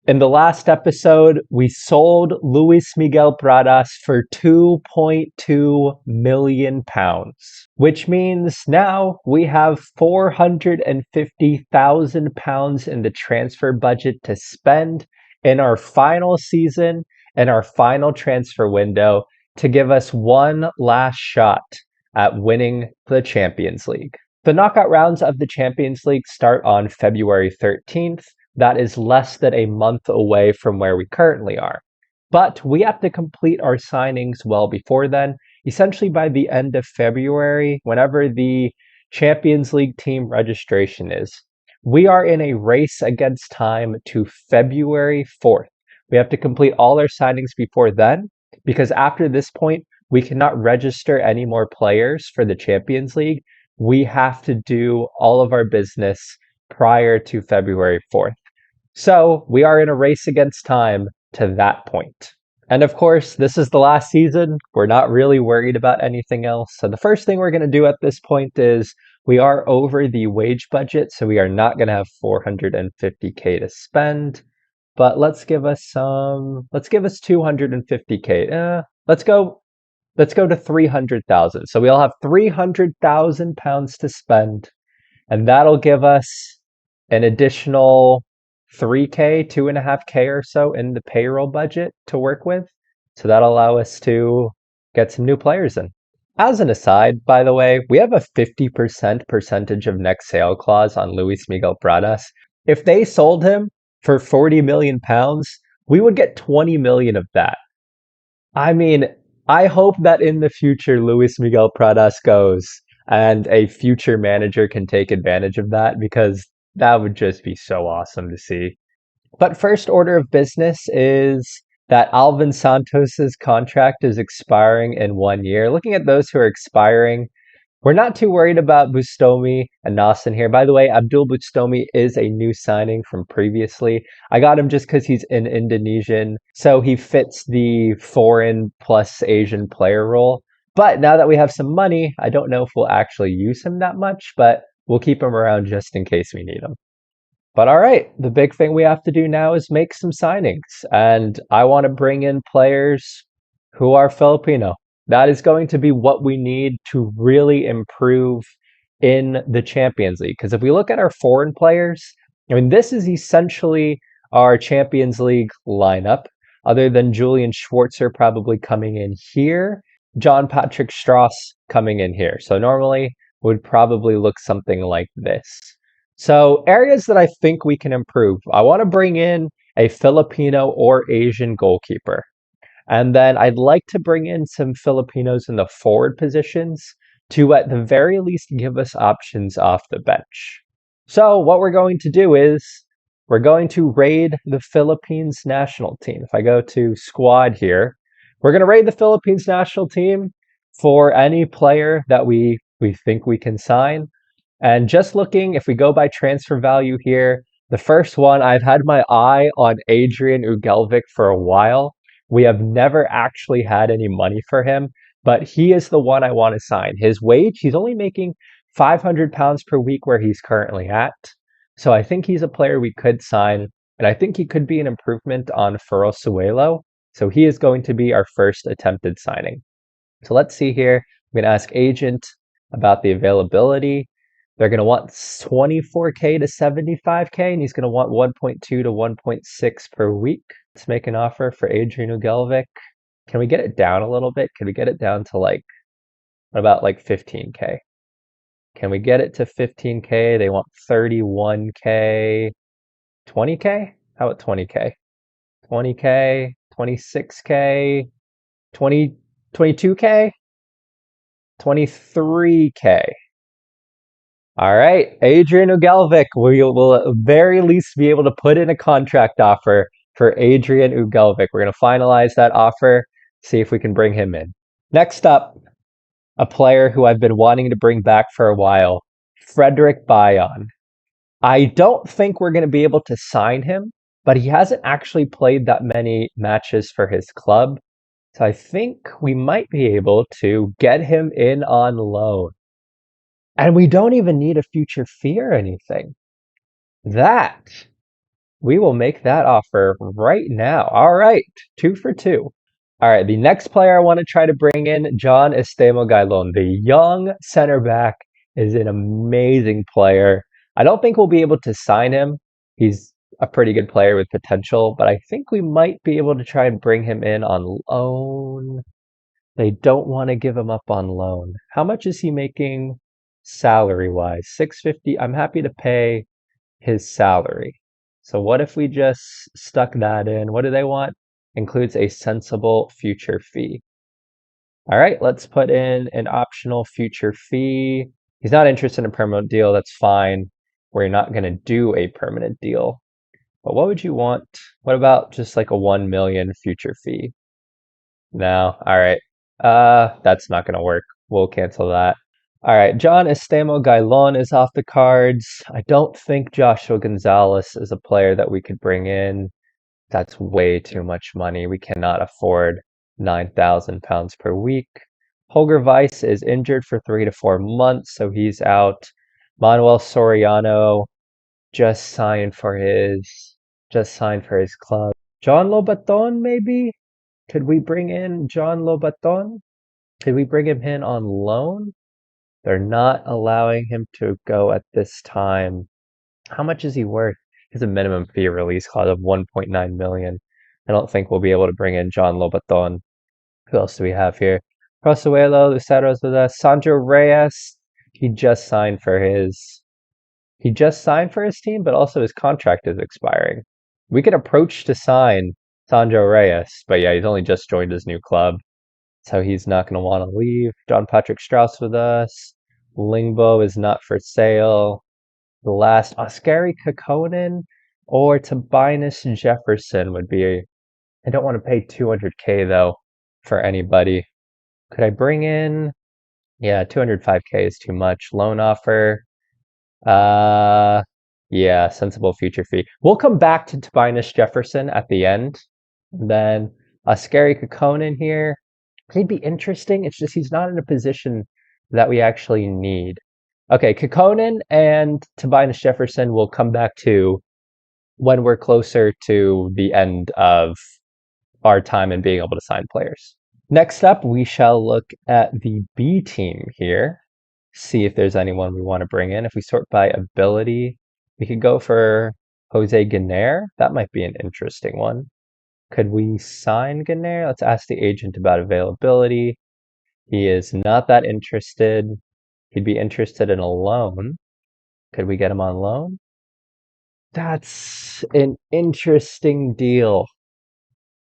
In the last episode, we sold Luis Miguel Pradas for £2.2 million, which means now we have £450,000 in the transfer budget to spend in our final season and our final transfer window to give us one last shot at winning the Champions League. The knockout rounds of the Champions League start on February 13th. That is less than a month away from where we currently are. But we have to complete our signings well before then. Essentially by the end of February, whenever the Champions League team registration is, we are in a race against time to February 4th. We have to complete all our signings before then, because after this point, we cannot register any more players for the Champions League. We have to do all of our business prior to February 4th. So we are in a race against time to that point. And of course, this is the last season. We're not really worried about anything else. So the first thing we're going to do at this point is we are over the wage budget. So we are not going to have 450K to spend. But let's give us 250K. Let's go to 300,000. So we'll have 300,000 pounds to spend. And that'll give us an additional 3K, 2.5K or so in the payroll budget to work with. So that'll allow us to get some new players in. As an aside, by the way, we have a 50% percentage of next sale clause on Luis Miguel Pradas. If they sold him for 40 million pounds, we would get 20 million of that. I mean, I hope that in the future Luis Miguel Pradas goes and a future manager can take advantage of that, because that would just be so awesome to see. But first order of business is that Alvin Santos's contract is expiring in 1 year. Looking at those who are expiring, we're not too worried about Bustomi and Nasen here. By the way, Abdul Bustomi is a new signing from previously. I got him just because he's an Indonesian, so he fits the foreign plus Asian player role. But now that we have some money, I don't know if we'll actually use him that much, but we'll keep him around just in case we need him. But all right, the big thing we have to do now is make some signings. And I want to bring in players who are Filipino. That is going to be what we need to really improve in the Champions League. Because if we look at our foreign players, I mean, this is essentially our Champions League lineup, other than Julian Schwarzer probably coming in here, John Patrick Strauss coming in here. So normally would probably look something like this. So areas that I think we can improve. I want to bring in a Filipino or Asian goalkeeper. And then I'd like to bring in some Filipinos in the forward positions to at the very least give us options off the bench. So what we're going to do is we're going to raid the Philippines national team. If I go to squad here, we're going to raid the Philippines national team for any player that we think we can sign. And just looking, if we go by transfer value here, the first one, I've had my eye on Adrian Ugelvic for a while. We have never actually had any money for him, but he is the one I want to sign. His wage, he's only making £500 per week where he's currently at. So I think he's a player we could sign, and I think he could be an improvement on Ferrosuelo. So he is going to be our first attempted signing. So let's see here. I'm going to ask agent about the availability. They're going to want 24K to 75K, and he's going to want 1.2 to 1.6 per week. Let's make an offer for Adrian Ugelvic. Can we get it down a little bit? Can we get it down to what about 15K? Can we get it to 15K? They want 31K. 20K? How about 20K? 20K, 26K, 22K, 23K. All right, Adrian Ugelvic, we will at the very least be able to put in a contract offer for Adrian Ugelvic. We're going to finalize that offer, see if we can bring him in. Next up, a player who I've been wanting to bring back for a while, Frederick Bayon. I don't think we're going to be able to sign him, but he hasn't actually played that many matches for his club. So I think we might be able to get him in on loan. And we don't even need a future fee or anything. That We will make that offer right now. All right, 2 for 2. All right, the next player I want to try to bring in, John Estemo Gailon, the young center back, is an amazing player. I don't think we'll be able to sign him. He's a pretty good player with potential, but I think we might be able to try and bring him in on loan. They don't want to give him up on loan. How much is he making salary-wise? 650. I'm happy to pay his salary. So what if we just stuck that in? What do they want? Includes a sensible future fee. All right, let's put in an optional future fee. He's not interested in a permanent deal. That's fine. We're not going to do a permanent deal. But what would you want? What about just like a 1 million future fee? No. All right. That's not going to work. We'll cancel that. All right, John Estemo Gailon is off the cards. I don't think Joshua Gonzalez is a player that we could bring in. That's way too much money. We cannot afford £9,000 per week. Holger Weiss is injured for 3 to 4 months, so he's out. Manuel Soriano just signed for his club. John Lobaton, maybe? Could we bring in John Lobaton? Could we bring him in on loan? They're not allowing him to go at this time. How much is he worth? He has a minimum fee release clause of 1.9 million. I don't think we'll be able to bring in John Lobaton. Who else do we have here? Rosuelo, Lucero's with us. Sandro Reyes. He just signed for his team, but also his contract is expiring. We could approach to sign Sandro Reyes, but yeah, he's only just joined his new club, so he's not going to want to leave. John Patrick Strauss with us. Lingbo is not for sale. The last, Oskari Kokkonen or Tobias Jefferson would be. I don't want to pay 200K though for anybody. Could I bring in? Yeah, 205K is too much. Loan offer. Uh, yeah, sensible future fee. We'll come back to Tobias Jefferson at the end. And then Oskari Kokkonen here. He'd be interesting. It's just he's not in a position that we actually need. Okay, Kokkonen and Tobias Jefferson will come back to when we're closer to the end of our time and being able to sign players. Next up, we shall look at the B team here, see if there's anyone we want to bring in. If we sort by ability, we could go for Jose Ganair. That might be an interesting one. Could we sign Ganair? Let's ask the agent about availability. He is not that interested. He'd be interested in a loan. Could we get him on loan? That's an interesting deal.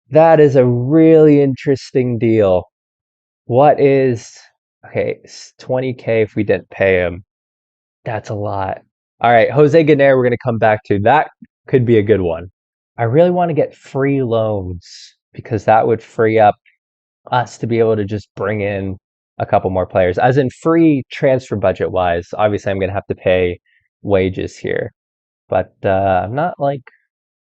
That is a really interesting deal. What is, okay, 20K if we didn't pay him. That's a lot. All right, Jose Ganair, we're going to come back to. That could be a good one. I really want to get free loans because that would free up us to be able to just bring in a couple more players, as in free transfer budget wise. Obviously, I'm going to have to pay wages here, but I'm not like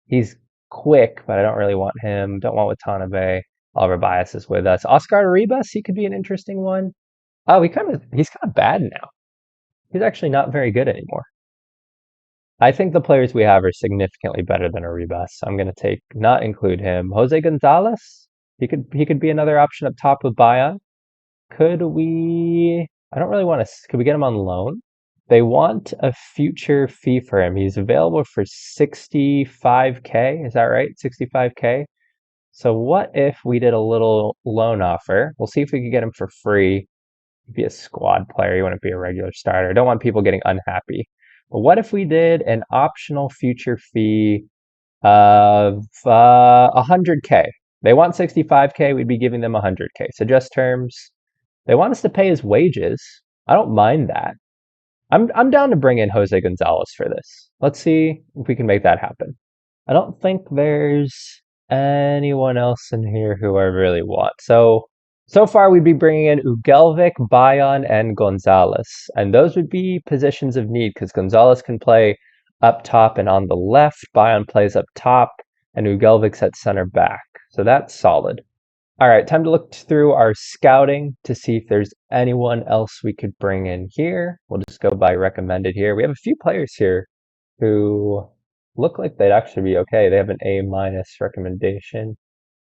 he's quick, but I don't really want him. Don't want Watanabe. Oliver Bias is with us. Oscar Arribas, he could be an interesting one. Oh, he's kind of bad now. He's actually not very good anymore. I think the players we have are significantly better than Arribas. So I'm going to not include him. Jose Gonzalez, he could be another option up top with Bayan. Could we? I don't really want to. Could we get him on loan? They want a future fee for him. He's available for 65K. Is that right? 65K. So what if we did a little loan offer? We'll see if we can get him for free. Be a squad player. You want to be a regular starter. I don't want people getting unhappy. But what if we did an optional future fee of 100K? They want 65K. We'd be giving them 100K. So just terms. They want us to pay his wages. I don't mind that. I'm down to bring in Jose Gonzalez for this. Let's see if we can make that happen. I don't think there's anyone else in here who I really want. So far we'd be bringing in Ugelvik, Bayan, and Gonzalez. And those would be positions of need because Gonzalez can play up top and on the left. Bayan plays up top and Ugelvik's at center back. So that's solid. All right, time to look through our scouting to see if there's anyone else we could bring in here. We'll just go by recommended here. We have a few players here who look like they'd actually be okay. They have an A minus recommendation.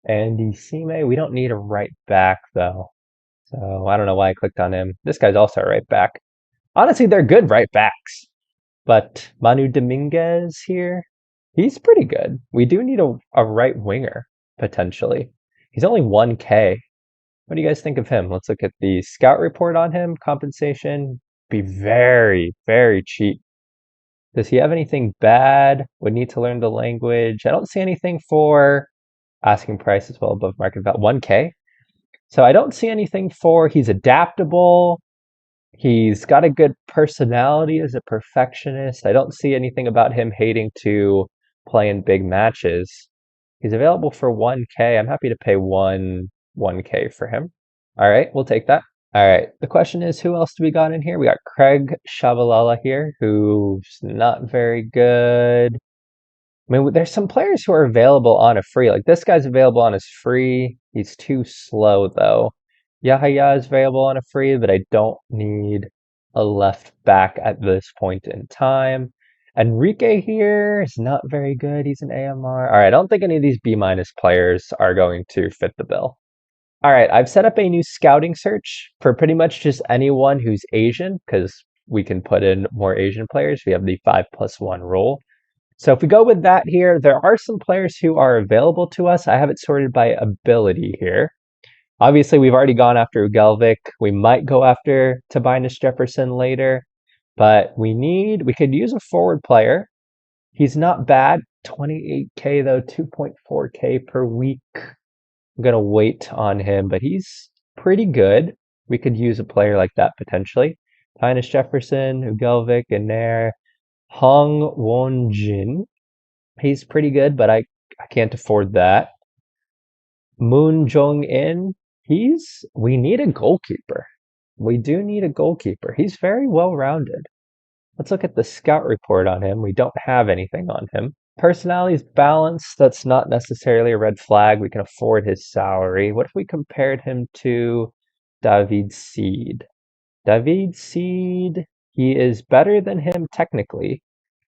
Andy Sime, we don't need a right back though. So I don't know why I clicked on him. This guy's also a right back. Honestly, they're good right backs. But Manu Dominguez here, he's pretty good. We do need a right winger, potentially. He's only 1K. What do you guys think of him? Let's look at the scout report on him. Compensation, be very, very cheap. Does he have anything bad? Would need to learn the language. I don't see anything for asking price as well above market value. 1K. So I don't see anything for he's adaptable. He's got a good personality as a perfectionist. I don't see anything about him hating to play in big matches. He's available for 1K. I'm happy to pay 1K for him. All right, we'll take that. All right. The question is, who else do we got in here? We got Craig Shabalala here, who's not very good. I mean, there's some players who are available on a free. Like this guy's available on his free. He's too slow though. Yahya is available on a free, but I don't need a left back at this point in time. Enrique here is not very good. He's an AMR. All right, I don't think any of these B minus players are going to fit the bill. All right, I've set up a new scouting search for pretty much just anyone who's Asian because we can put in more Asian players. We have the 5+1 rule. So if we go with that here, there are some players who are available to us. I have it sorted by ability here. Obviously, we've already gone after Ugelvik. We might go after Tobias Jefferson later, but we could use a forward player. He's not bad. 28K though, 2.4K per week. I'm going to wait on him, but he's pretty good. We could use a player like that potentially. Tobias Jefferson, Ugelvik, and there. Hong Won-jin. He's pretty good, but I can't afford that. Moon Jong-in. We need a goalkeeper. We do need a goalkeeper. He's very well rounded. Let's look at the scout report on him. We don't have anything on him. Personality is balanced. That's not necessarily a red flag. We can afford his salary. What if we compared him to David Seed? David Seed, he is better than him technically.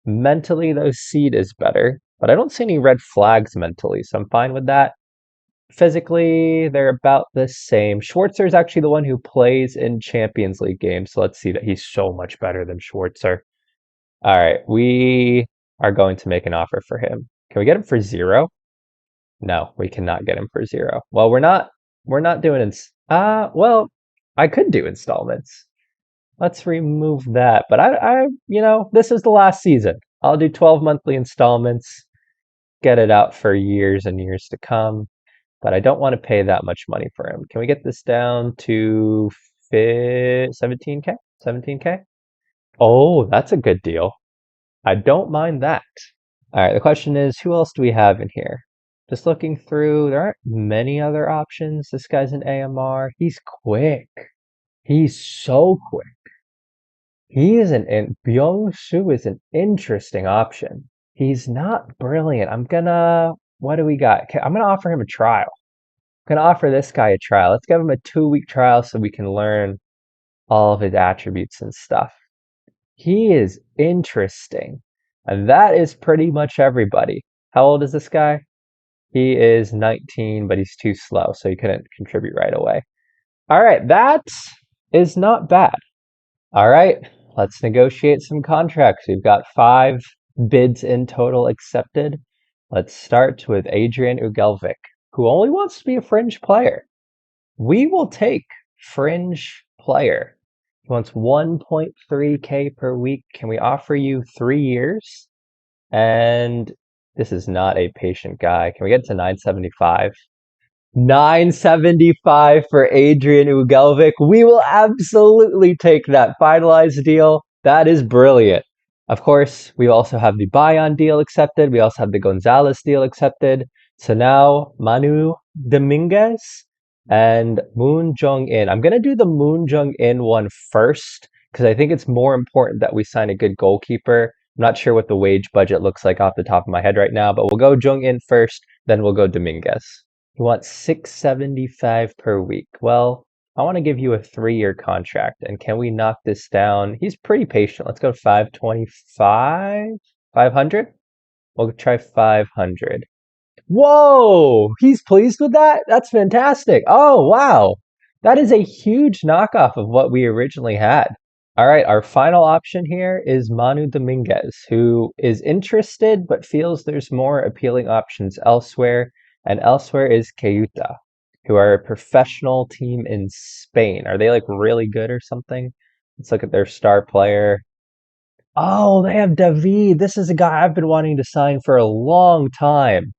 Mentally, though, Seed is better, but I don't see any red flags mentally, so I'm fine with that. Physically, they're about the same. Schwarzer is actually the one who plays in Champions League games, so let's see that he's so much better than Schwarzer. All right, we are going to make an offer for him. Can we get him for 0? No, we cannot get him for 0. Well, we're not doing well, I could do installments. Let's remove that. But this is the last season. I'll do 12 monthly installments, get it out for years and years to come. But I don't want to pay that much money for him. Can we get this down to 17K? 17K? Oh, that's a good deal. I don't mind that. All right, the question is, who else do we have in here? Just looking through, there aren't many other options. This guy's an AMR. He's quick. He's so quick. Byung-Soo is an interesting option. He's not brilliant. What do we got? Okay, I'm gonna offer him a trial. I'm gonna offer this guy a trial. Let's give him a 2-week trial so we can learn all of his attributes and stuff. He is interesting. And that is pretty much everybody. How old is this guy? He is 19, but he's too slow, so he couldn't contribute right away. All right, that is not bad. All right, let's negotiate some contracts. We've got 5 bids in total accepted. Let's start with Adrian Ugelvik, who only wants to be a fringe player. We will take fringe player. He wants 1.3K per week. Can we offer you 3 years? And this is not a patient guy. Can we get to 975? 975 for Adrian Ugelvik. We will absolutely take that finalized deal. That is brilliant. Of course, we also have the Bayan deal accepted. We also have the Gonzalez deal accepted. So now Manu Dominguez and Moon Jong-in. I'm going to do the Moon Jong-in one first because I think it's more important that we sign a good goalkeeper. I'm not sure what the wage budget looks like off the top of my head right now, but we'll go Jong-in first, then we'll go Dominguez. He wants 675 per week. Well, I want to give you a 3-year contract, and can we knock this down? He's pretty patient. Let's go 525, 500. We'll try 500. Whoa! He's pleased with that? That's fantastic. Oh, wow. That is a huge knockoff of what we originally had. All right, our final option here is Manu Dominguez, who is interested but feels there's more appealing options elsewhere. And elsewhere is Ceuta, who are a professional team in Spain. Are they like really good or something? Let's look at their star player. Oh, they have David. This is a guy I've been wanting to sign for a long time.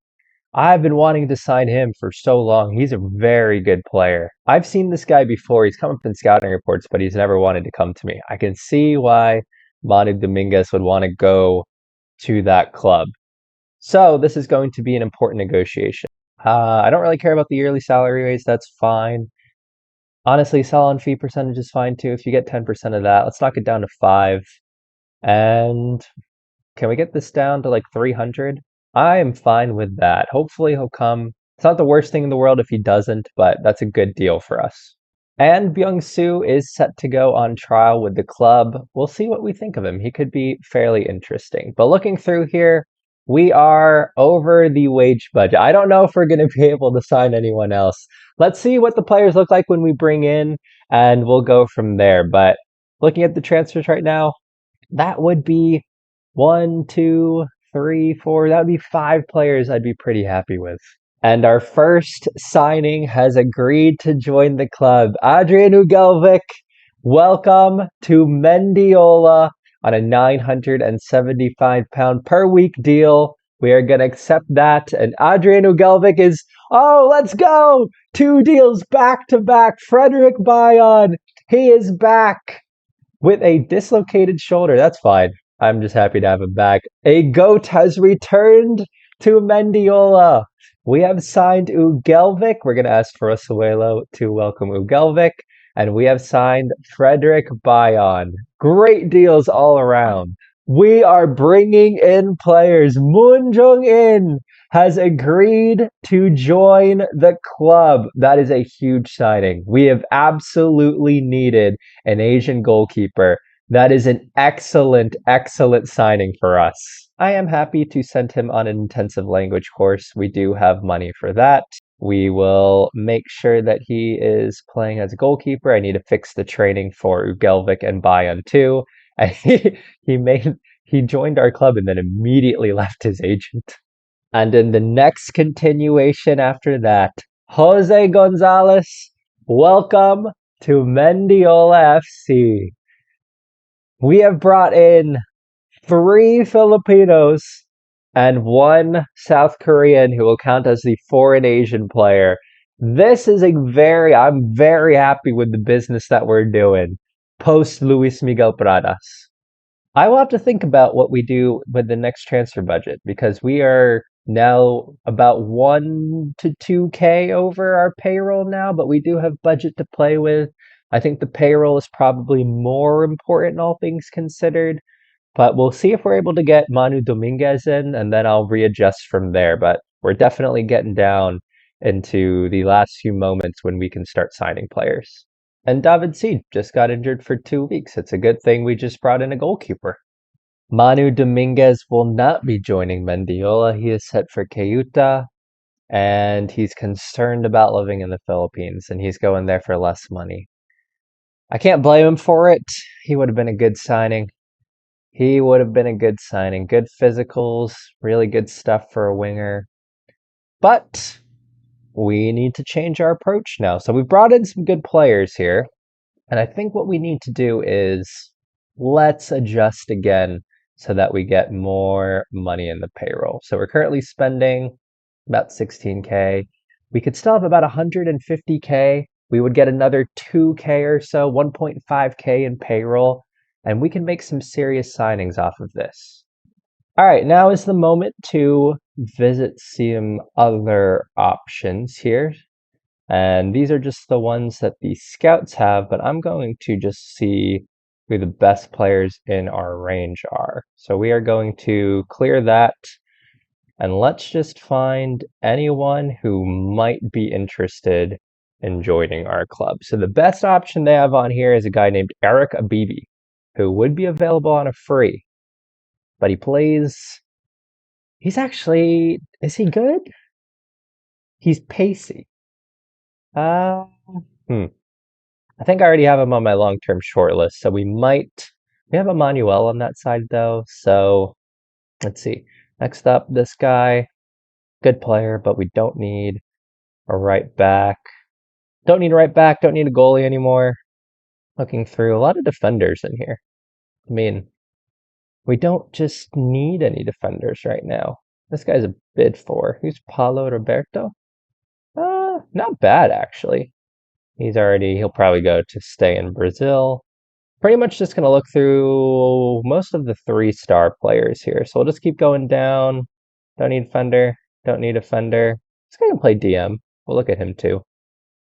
I've been wanting to sign him for so long. He's a very good player. I've seen this guy before. He's come up in scouting reports, but he's never wanted to come to me. I can see why Manu Dominguez would want to go to that club. So this is going to be an important negotiation. I don't really care about the yearly salary raise. That's fine. Honestly, sell-on fee percentage is fine too. If you get 10% of that, let's knock it down to 5. And can we get this down to like 300? I am fine with that. Hopefully he'll come. It's not the worst thing in the world if he doesn't, but that's a good deal for us. And Byung-Soo is set to go on trial with the club. We'll see what we think of him. He could be fairly interesting. But looking through here, we are over the wage budget. I don't know if we're going to be able to sign anyone else. Let's see what the players look like when we bring in, and we'll go from there. But looking at the transfers right now, that would be 1, 2, 3, 4. That would be 5 players I'd be pretty happy with. And our first signing has agreed to join the club. Adrian Ugelvic, welcome to Mendiola on a £975 per week deal. We are going to accept that. And Adrian Ugelvic is, oh, let's go! 2 deals back to back. Frederick Bayon, he is back with a dislocated shoulder. That's fine. I'm just happy to have him back. A goat has returned to Mendiola. We have signed Ugelvic. We're going to ask for Osuelo to welcome Ugelvic. And we have signed Frederick Bayon. Great deals all around. We are bringing in players. Moon Jong-in has agreed to join the club. That is a huge signing. We have absolutely needed an Asian goalkeeper. That is an excellent, excellent signing for us. I am happy to send him on an intensive language course. We do have money for that. We will make sure that he is playing as a goalkeeper. I need to fix the training for Ugelvic and Bayon too. And he joined our club and then immediately left his agent. And in the next continuation after that, Jose Gonzalez, welcome to Mendiola FC. We have brought in 3 Filipinos and 1 South Korean who will count as the foreign Asian player. This is I'm very happy with the business that we're doing post Luis Miguel Pradas. I will have to think about what we do with the next transfer budget because we are now about 1 to 2K over our payroll now, but we do have budget to play with. I think the payroll is probably more important, all things considered. But we'll see if we're able to get Manu Dominguez in, and then I'll readjust from there. But we're definitely getting down into the last few moments when we can start signing players. And David Seed just got injured for 2 weeks. It's a good thing we just brought in a goalkeeper. Manu Dominguez will not be joining Mendiola. He is set for Ceuta, and he's concerned about living in the Philippines, and he's going there for less money. I can't blame him for it. He would have been a good signing. He would have been a good signing. Good physicals, really good stuff for a winger. But we need to change our approach now. So we've brought in some good players here. And I think what we need to do is let's adjust again so that we get more money in the payroll. So we're currently spending about 16K. We could still have about 150K. We would get another 2K or so, 1.5K in payroll. And we can make some serious signings off of this. All right, now is the moment to visit some other options here. And these are just the ones that the scouts have, but I'm going to just see who the best players in our range are. So we are going to clear that. And let's just find anyone who might be interested in joining our club. So the best option they have on here is a guy named Eric Abibi, who would be available on a free, but he plays He's actually, is he good? He's pacey. Uh, hmm. I think I already have him on my long-term short list, so we have Emmanuel on that side though, so let's see. Next up, this guy, good player, but we don't need a right back. Don't need a right back, don't need a goalie anymore. Looking through a lot of defenders in here. I mean, we don't just need any defenders right now. This guy's a bid for. Who's Paulo Roberto? Not bad actually. He'll probably go to stay in Brazil. Pretty much just going to look through most of the 3-star players here. So we'll just keep going down. Don't need Fender. Don't need a Fender. This guy can play DM. We'll look at him too.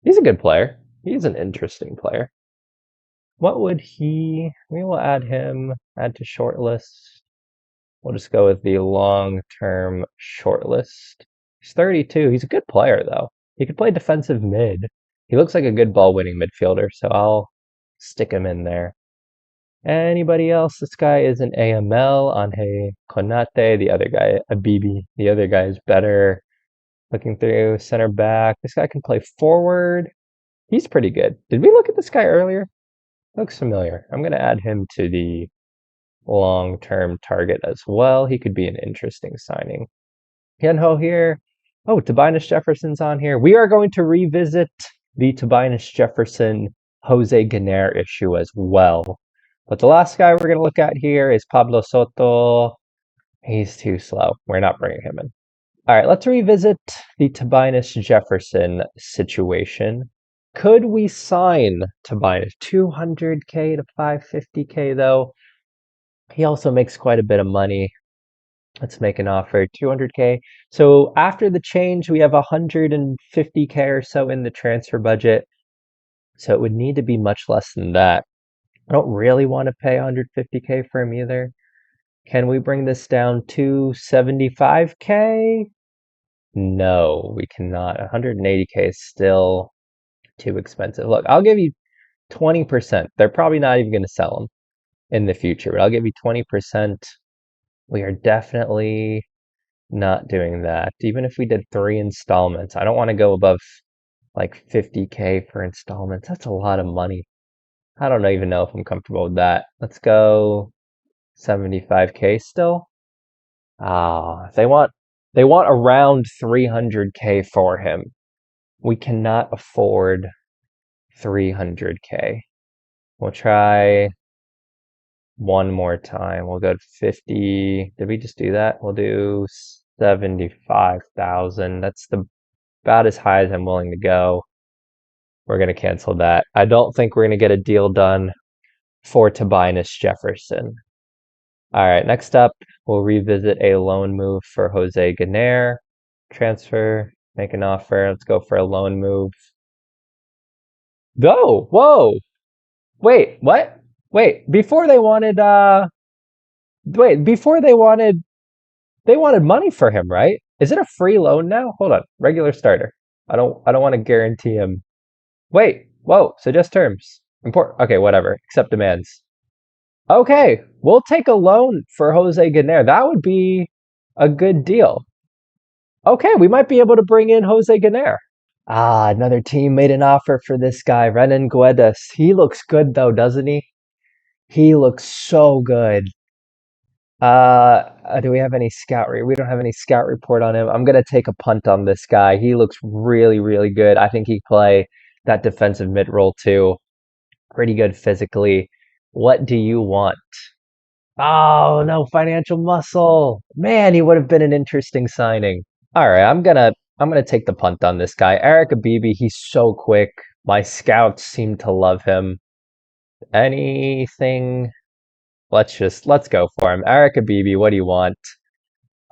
He's a good player. He's an interesting player. What would he... We will add him. Add to shortlist. We'll just go with the long-term shortlist. He's 32. He's a good player, though. He could play defensive mid. He looks like a good ball-winning midfielder, so I'll stick him in there. Anybody else? This guy is an AML. Anhe Konate. The other guy, Abibi. The other guy is better. Looking through center back. This guy can play forward. He's pretty good. Did we look at this guy earlier? Looks familiar. I'm going to add him to the long-term target as well. He could be an interesting signing. Hyunho here. Oh, Tobias Jefferson's on here. We are going to revisit the Tobias Jefferson Jose Ganair issue as well. But the last guy we're going to look at here is Pablo Soto. He's too slow. We're not bringing him in. All right, let's revisit the Tobias Jefferson situation. Could we sign Tobias 200K to 550K though? He also makes quite a bit of money. Let's make an offer, 200K. So after the change, we have 150K or so in the transfer budget. So it would need to be much less than that. I don't really want to pay 150K for him either. Can we bring this down to 75K? No, we cannot. 180K is still too expensive. Look, I'll give you 20%. They're probably not even going to sell them in the future, but I'll give you 20%. We are definitely not doing that. Even if we did 3 installments, I don't want to go above like 50K for installments. That's a lot of money. I don't even know if I'm comfortable with that. Let's go 75K still. They want around 300K for him. We cannot afford 300K. We'll try one more time. We'll go to 50. Did we just do that? We'll do 75,000. That's about as high as I'm willing to go. We're going to cancel that. I don't think we're going to get a deal done for Tobias Jefferson. All right, next up, we'll revisit a loan move for Jose Ganair. Transfer, make an offer. Let's go for a loan move. Go! Whoa! Wait, what? Wait, before they wanted money for him, right? Is it a free loan now? Hold on. Regular starter. I don't want to guarantee him. Wait, whoa, suggest terms. Okay, whatever. Accept demands. Okay, we'll take a loan for Jose Ganair. That would be a good deal. Okay, we might be able to bring in Jose Ganair. Another team made an offer for this guy, Renan Guedes. He looks good though, doesn't he? He looks so good. Do we have any we don't have any scout report on him. I'm gonna take a punt on this guy. He looks really, really good. I think he can play that defensive mid role too. Pretty good physically. What do you want? Oh, no financial muscle. Man, he would have been an interesting signing. All right, I'm gonna take the punt on this guy. Eric Abibi, he's so quick. My scouts seem to love him. Anything? Let's go for him. Eric Abibi, what do you want?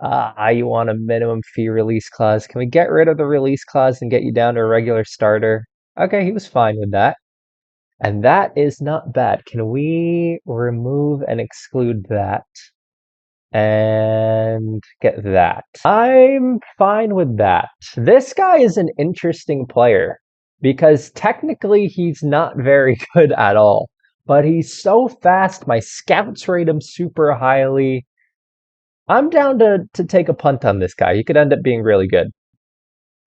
You want a minimum fee release clause. Can we get rid of the release clause and get you down to a regular starter? Okay, he was fine with that. And that is not bad. Can we remove and exclude that? And get that. I'm fine with that. This guy is an interesting player because technically he's not very good at all, but he's so fast. My scouts rate him super highly. I'm down to take a punt on this guy. He could end up being really good.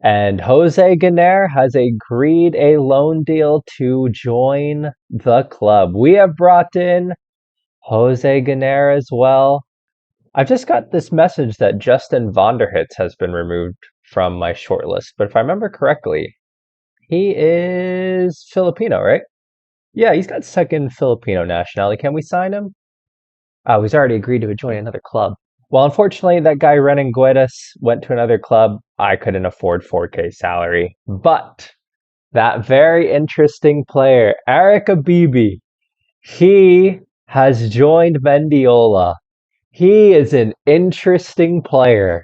And Jose Ganair has agreed a loan deal to join the club. We have brought in Jose Ganair as well. I've just got this message that Justin Vonderhits has been removed from my shortlist. But if I remember correctly, he is Filipino, right? Yeah, he's got second Filipino nationality. Can we sign him? Oh, he's already agreed to join another club. Well, unfortunately, that guy Renan Guedes went to another club. I couldn't afford 4K salary. But that very interesting player, Eric Abibi, he has joined Mendiola. He is an interesting player.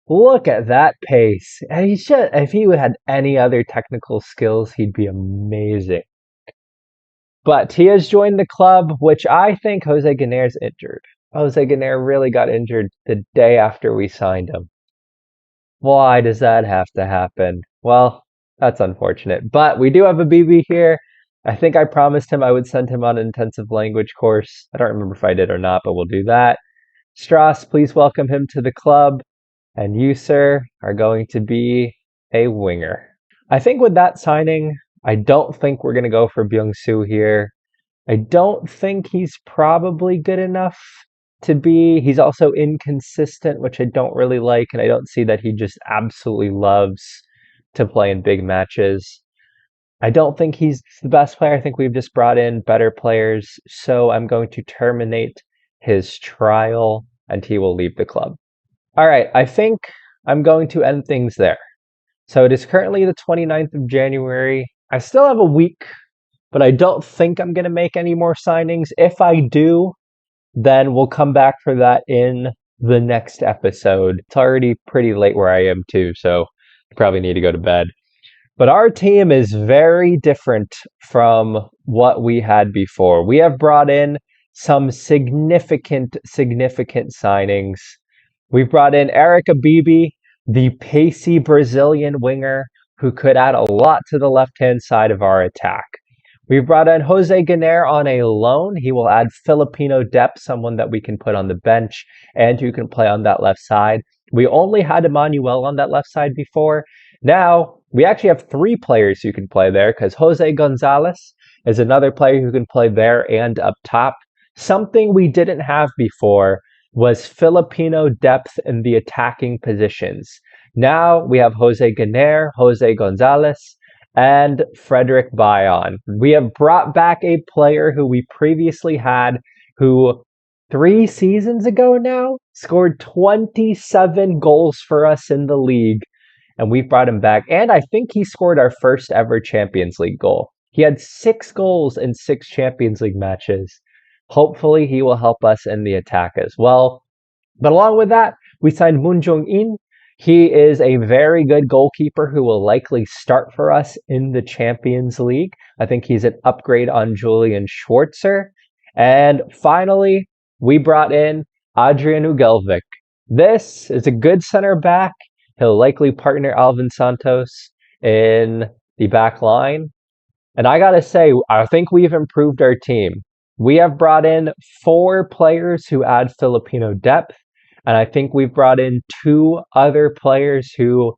Look at that pace. And if he had any other technical skills, he'd be amazing. But he has joined the club, which I think Jose Ganair's injured. Jose Ganair really got injured the day after we signed him. Why does that have to happen? Well, that's unfortunate. But we do have a BB here. I think I promised him I would send him on an intensive language course. I don't remember if I did or not, but we'll do that. Strauss, please welcome him to the club. And you, sir, are going to be a winger. I think with that signing, I don't think we're going to go for Byung-Soo here. I don't think he's probably good enough to be. He's also inconsistent, which I don't really like, and I don't see that he just absolutely loves to play in big matches. I don't think he's the best player. I think we've just brought in better players, so I'm going to terminate his trial and he will leave the club. All right, I think I'm going to end things there. So it is currently the 29th of January. I still have a week, but I don't think I'm going to make any more signings. If I do, then we'll come back for that in the next episode. It's already pretty late where I am too, so I probably need to go to bed. But our team is very different from what we had before. We have brought in some significant signings. We've brought in Eric Abibi, the pacey Brazilian winger who could add a lot to the left-hand side of our attack. We've brought in Jose Ganair on a loan. He will add Filipino depth, someone that we can put on the bench and who can play on that left side. We only had Emmanuel on that left side before. Now, we actually have three players who can play there because Jose Gonzalez is another player who can play there and up top. Something we didn't have before was Filipino depth in the attacking positions. Now we have Jose Ganair, Jose Gonzalez, and Frederick Bayon. We have brought back a player who we previously had who 3 seasons ago now scored 27 goals for us in the league. And we've brought him back. And I think he scored our first ever Champions League goal. He had 6 goals in 6 Champions League matches. Hopefully he will help us in the attack as well. But along with that, we signed Moon Jong-in. He is a very good goalkeeper who will likely start for us in the Champions League. I think he's an upgrade on Julian Schwarzer. And finally, we brought in Adrian Ugelvic. This is a good center back. He'll likely partner Alvin Santos in the back line. And I gotta say, I think we've improved our team. We have brought in 4 players who add Filipino depth. And I think we've brought in 2 other players who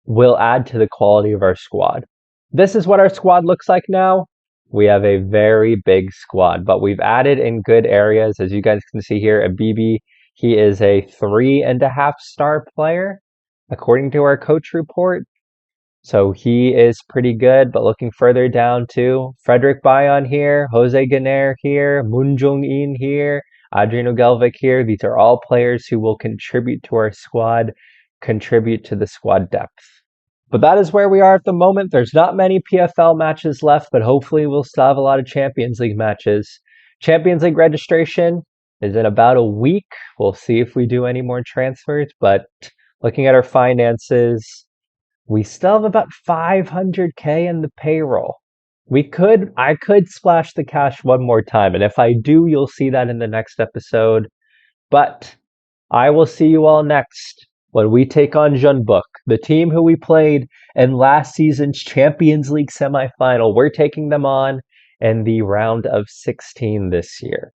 will add to the quality of our squad. This is what our squad looks like now. We have a very big squad, but we've added in good areas. As you guys can see here, Abibi, he is a 3.5-star player, according to our coach report. So he is pretty good, but looking further down too, Frederick Bayon here, Jose Ganair here, Moon Jong-in here, Adrian Ugelvic here. These are all players who will contribute to our squad, contribute to the squad depth. But that is where we are at the moment. There's not many PFL matches left, but hopefully we'll still have a lot of Champions League matches. Champions League registration is in about a week. We'll see if we do any more transfers, but looking at our finances, we still have about 500K in the payroll. I could splash the cash one more time, and if I do, you'll see that in the next episode. But I will see you all next when we take on Jeonbuk, the team who we played in last season's Champions League semifinal. We're taking them on in the round of 16 this year,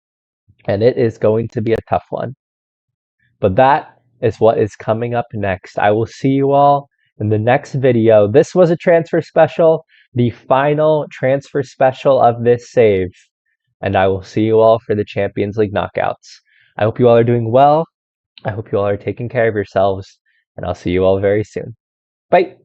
and it is going to be a tough one. But that is what is coming up next. I will see you all in the next video. This was a transfer special, the final transfer special of this save. And I will see you all for the Champions League knockouts. I hope you all are doing well. I hope you all are taking care of yourselves. And I'll see you all very soon. Bye.